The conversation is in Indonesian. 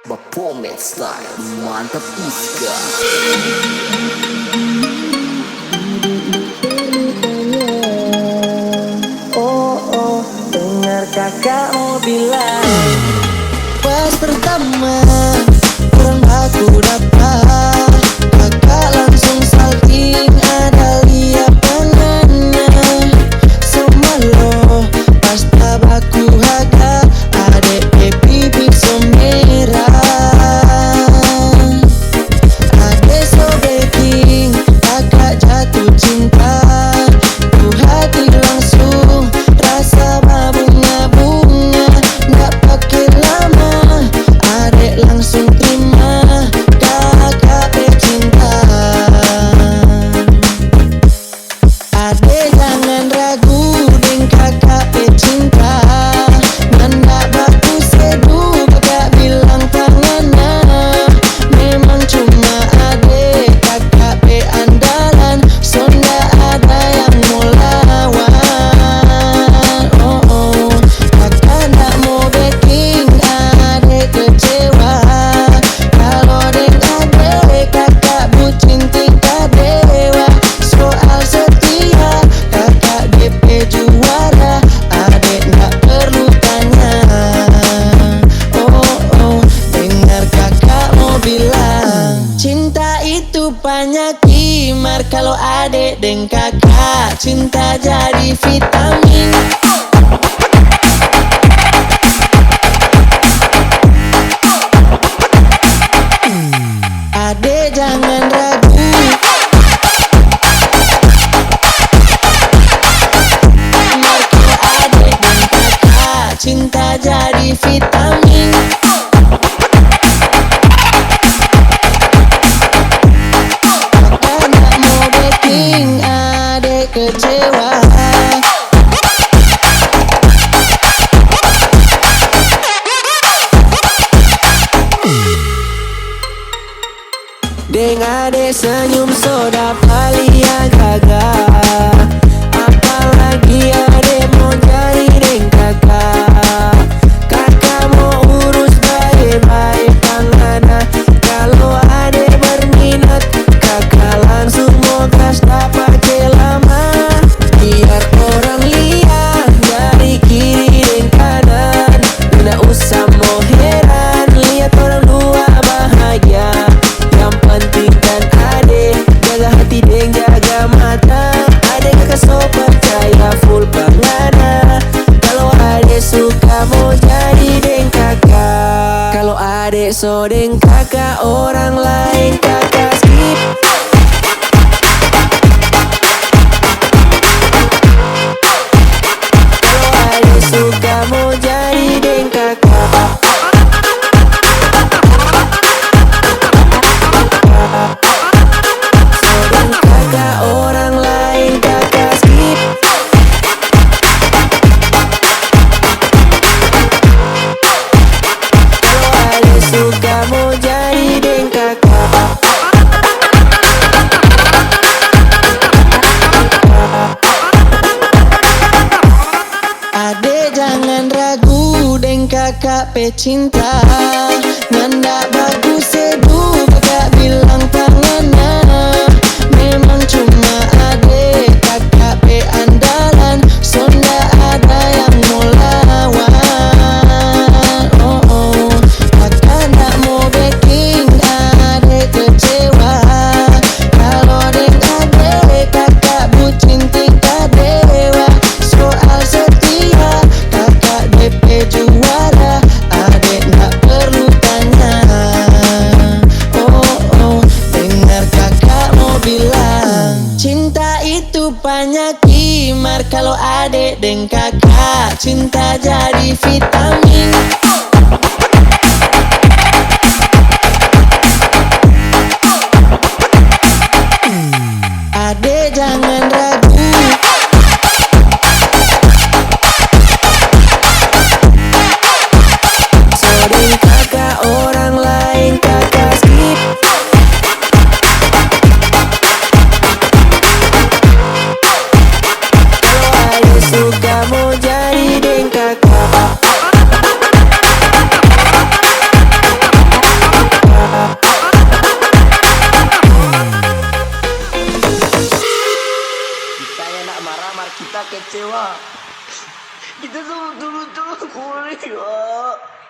Bapomet Style, mantap Iska. Oh oh, dengar kakak mau bilang, pas pertama orang aku dapat, kakak langsung salting, ada lihat tangannya sama lo. Pas tabaku haga, adek baby bibir merah, adek so baking, kakak jatuh cinta. Tuh hati langsung rasa bunga-bunga, nggak pakai lama, adek langsung terima, kakak pecinta. Adek jangan ragu, deng kakak pecinta. Nanda baku seduh, kakak bilang tangannya. Memang cuma adek, kakak pe andalan, so nggak ada yang mau lawan. Oh oh, kakak nggak mau backing, adek kecewa. Kalau deng adek, kakak bucin tingkat dewa. Soal setia, kakak DP juara, adek nggak perlu tanya. Oh oh, dengar kakak mau bilang, cinta itu banyak kimar. Kalau adek deng kakak, cinta jadi vitamin. Adek jangan ragu, kalau adek dan kakak, cinta jadi vitamin. Kakak nggak mau backing, adek kecewa. Deng adek senyum so dapat lihat gagah, apalagi adek mau jadi deng kakak. Kakak mau urus baik-baik tangannya. Kalau adek berminat, kakak langsung mau gas, tak pakai lama. Biar orang lihat dari kiri dan kanan, tidak usah mau heran lihat orang dua bahagia. Yang penting kan adek jaga hati deng jaga mata. Adek kakak so percaya full bangana. Kalau adek suka mau jadi deng kakak. Kalau adek so deng kakak, orang lain kakak skip. Kalau adek suka mau jadi deng kakak, deng kakak, orang lain kakak skip. Kalau adek suka mau jadi deng kakak, adek jangan ragu, deng kakak pecinta. Nanda bagus seduh, kakak bilang tangannya. Memang cuma adek, kakak pe andalan, so nggak ada yang mau lawan. Oh oh, kakak nggak mau backing, adek kecewa. Kalau deng adek, kakak bucin tingkat dewa. Soal setia, kakak DP juara, adek nggak perlu tanya. Oh oh, dengar kakak mau bilang, cinta kita kecewa. Kita tuh dulu kuliah.